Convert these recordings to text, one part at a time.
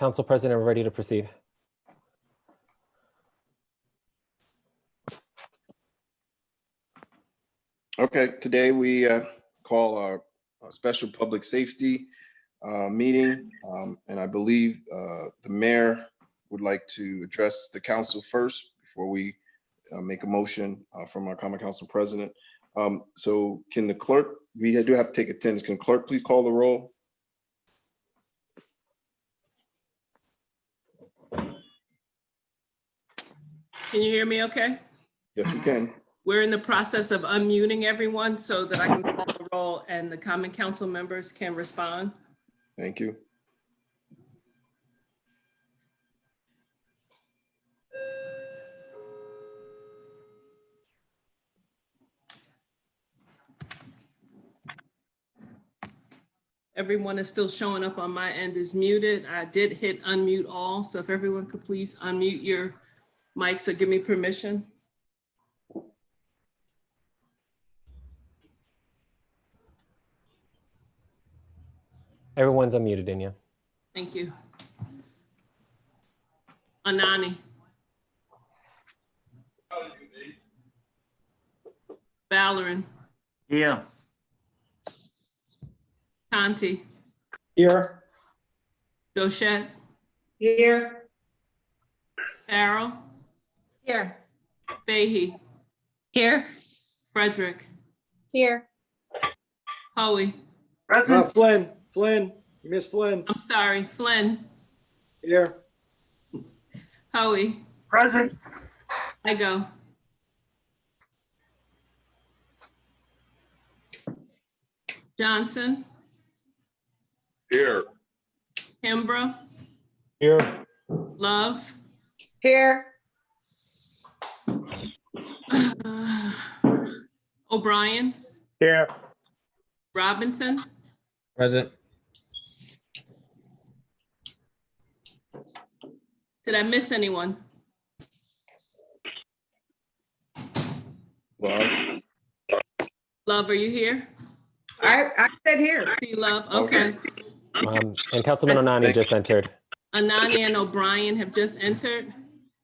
Council President, we're ready to proceed. Okay, today we call our special public safety meeting, and I believe the mayor would like to address the council first before we make a motion from our common council president. So can the clerk, we do have to take attendance. Can clerk please call the roll? Can you hear me okay? Yes, we can. We're in the process of unmuting everyone so that I can call the roll and the common council members can respond. Thank you. Everyone is still showing up on my end is muted. I did hit unmute all, so if everyone could please unmute your mics or give me permission. Everyone's unmuted, Inya. Thank you. Anani. Valoran. Yeah. Conti. Here. Dochette. Here. Farrell. Here. Fahey. Here. Frederick. Here. Hoey. Present. Flynn. You missed Flynn. I'm sorry, Flynn. Here. Hoey. Present. I go. Johnson. Here. Kimbrough. Here. Love. Here. O'Brien. Here. Robinson. Present. Did I miss anyone? Love. Love, are you here? I said here. See Love, okay. And Councilman Onani just entered. Anani and O'Brien have just entered.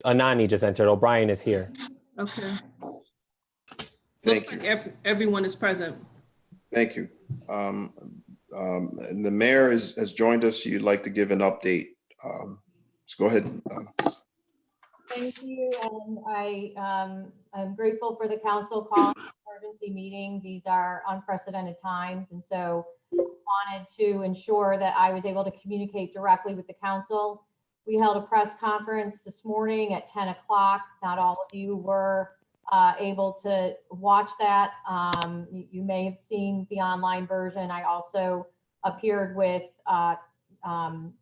Onani just entered. O'Brien is here. Okay. Thank Looks you. like everyone is present. Thank you. And the mayor has joined us. You'd like to give an update. Let's go ahead. Thank you, and I'm grateful for the council calling an emergency meeting. These are unprecedented times, and so wanted to ensure that I was able to communicate directly with the council. We held a press conference this morning at 10 o'clock. Not all of you were able to watch that. You may have seen the online version. I also appeared with County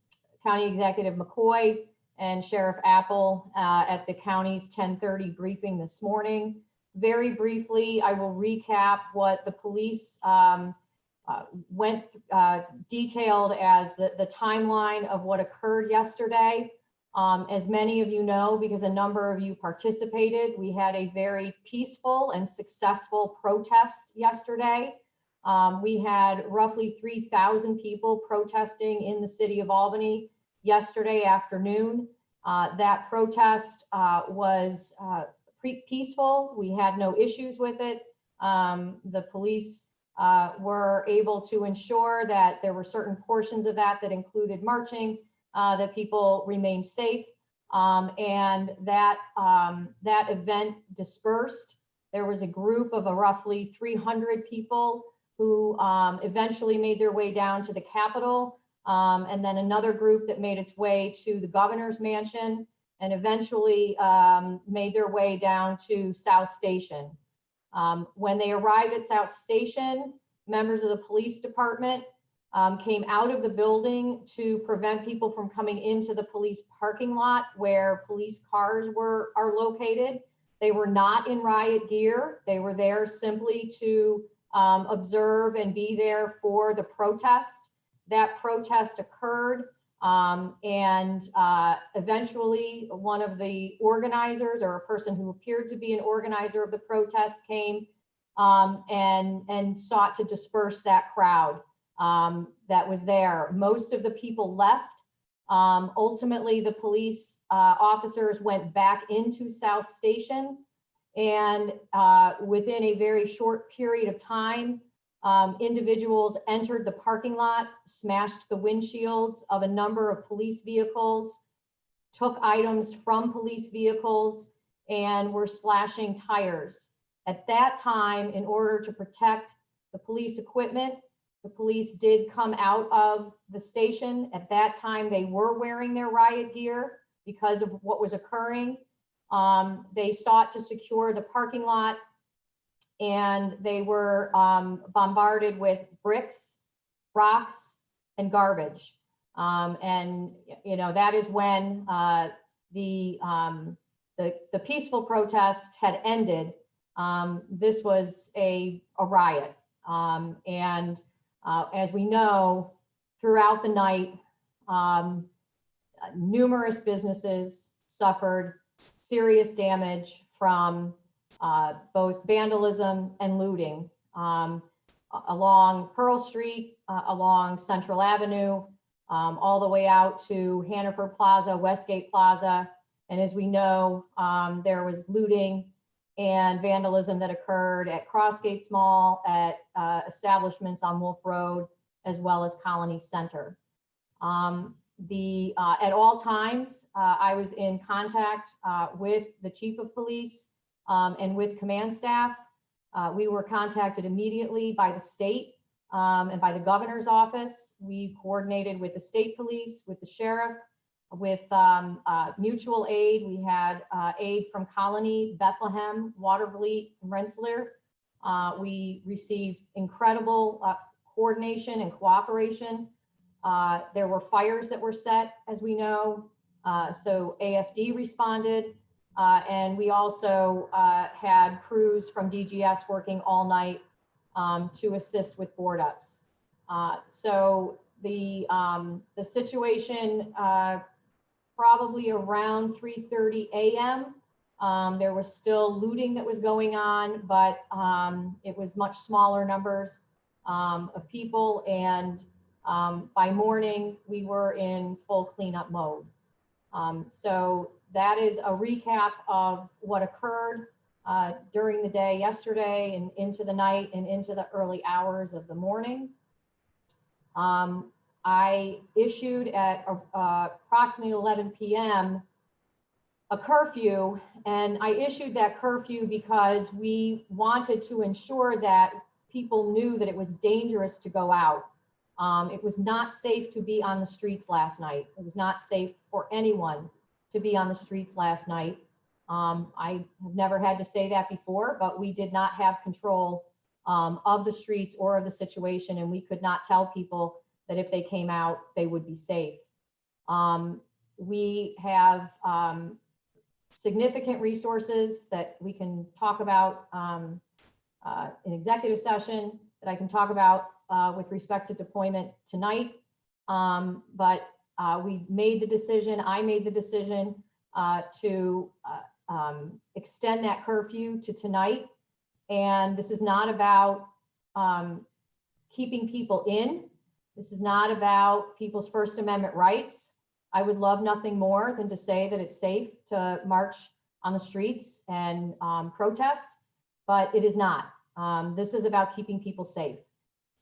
Executive McCoy and Sheriff Apple at the county's 10:30 briefing this morning. Very briefly, I will recap what the police detailed as the timeline of what occurred yesterday. As many of you know, because a number of you participated, we had a very peaceful and successful protest yesterday. We had roughly 3,000 people protesting in the city of Albany yesterday afternoon. That protest was peaceful. We had no issues with it. The police were able to ensure that there were certain portions of that included marching, that people remained safe, and that event dispersed. There was a group of roughly 300 people who eventually made their way down to the Capitol, and then another group that made its way to the governor's mansion, and eventually made their way down to South Station. When they arrived at South Station, members of the police department came out of the building to prevent people from coming into the police parking lot where police cars are located. They were not in riot gear. They were there simply to observe and be there for the protest. That protest occurred, and eventually one of the organizers, or a person who appeared to be an organizer of the protest, came and sought to disperse that crowd that was there. Most of the people left. Ultimately, the police officers went back into South Station, and within a very short period of time, individuals entered the parking lot, smashed the windshields of a number of police vehicles, took items from police vehicles, and were slashing tires. At that time, in order to protect the police equipment, the police did come out of the station. At that time, they were wearing their riot gear because of what was occurring. They sought to secure the parking lot, and they were bombarded with bricks, rocks, and garbage. And that is when the peaceful protest had ended. This was a riot. And as we know, throughout the night, numerous businesses suffered serious damage from both vandalism and looting along Pearl Street, along Central Avenue, all the way out to Hannaford Plaza, Westgate Plaza. And as we know, there was looting and vandalism that occurred at Crossgates Mall, at establishments on Wolf Road, as well as Colony Center. At all times, I was in contact with the chief of police and with command staff. We were contacted immediately by the state and by the governor's office. We coordinated with the state police, with the sheriff, with mutual aid. We had aid from Colony, Bethlehem, Watervliet, and Rensselaer. We received incredible coordination and cooperation. There were fires that were set, as we know, so AFD responded, and we also had crews from DGS working all night to assist with board ups. So the situation, probably around 3:30 a.m. There was still looting that was going on, but it was much smaller numbers of people, and by morning, we were in full cleanup mode. So that is a recap of what occurred during the day yesterday and into the night and into the early hours of the morning. I issued at approximately 11 p.m. a curfew, and I issued that curfew because we wanted to ensure that people knew that it was dangerous to go out. It was not safe to be on the streets last night. It was not safe for anyone to be on the streets last night. I have never had to say that before, but we did not have control of the streets or of the situation, and we could not tell people that if they came out, they would be safe. We have significant resources that we can talk about in executive session, that I can talk about with respect to deployment tonight. But we made the decision, I made the decision to extend that curfew to tonight. And this is not about keeping people in. This is not about people's First Amendment rights. I would love nothing more than to say that it's safe to march on the streets and protest, but it is not. This is about keeping people safe.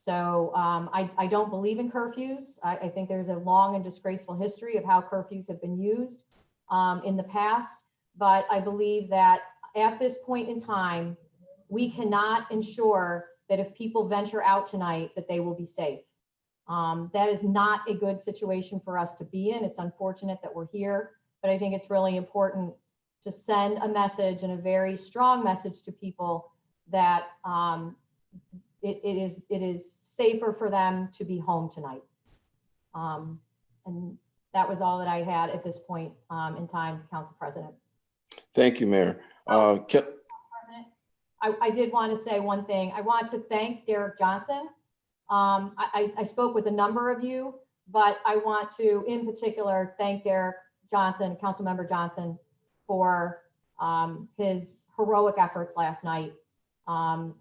So I don't believe in curfews. I think there's a long and disgraceful history of how curfews have been used in the past. But I believe that at this point in time, we cannot ensure that if people venture out tonight, that they will be safe. That is not a good situation for us to be in. It's unfortunate that we're here, but I think it's really important to send a message, and a very strong message, to people that it is safer for them to be home tonight. And that was all that I had at this point in time, Council President. Thank you, Mayor. I did want to say one thing. I want to thank Derek Johnson. I spoke with a number of you, but I want to, in particular, thank Derek Johnson, Councilmember Johnson, for his heroic efforts last night on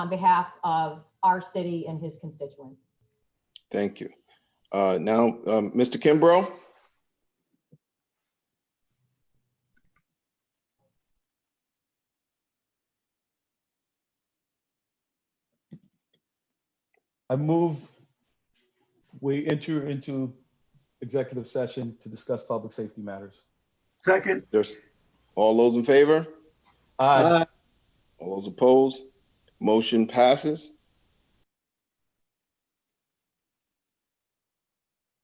behalf of our city and his constituents. Thank you. Now, Mr. Kimbrough. I move we enter into executive session to discuss public safety matters. Second. There's all those in favor? Aye. All those opposed? Motion passes.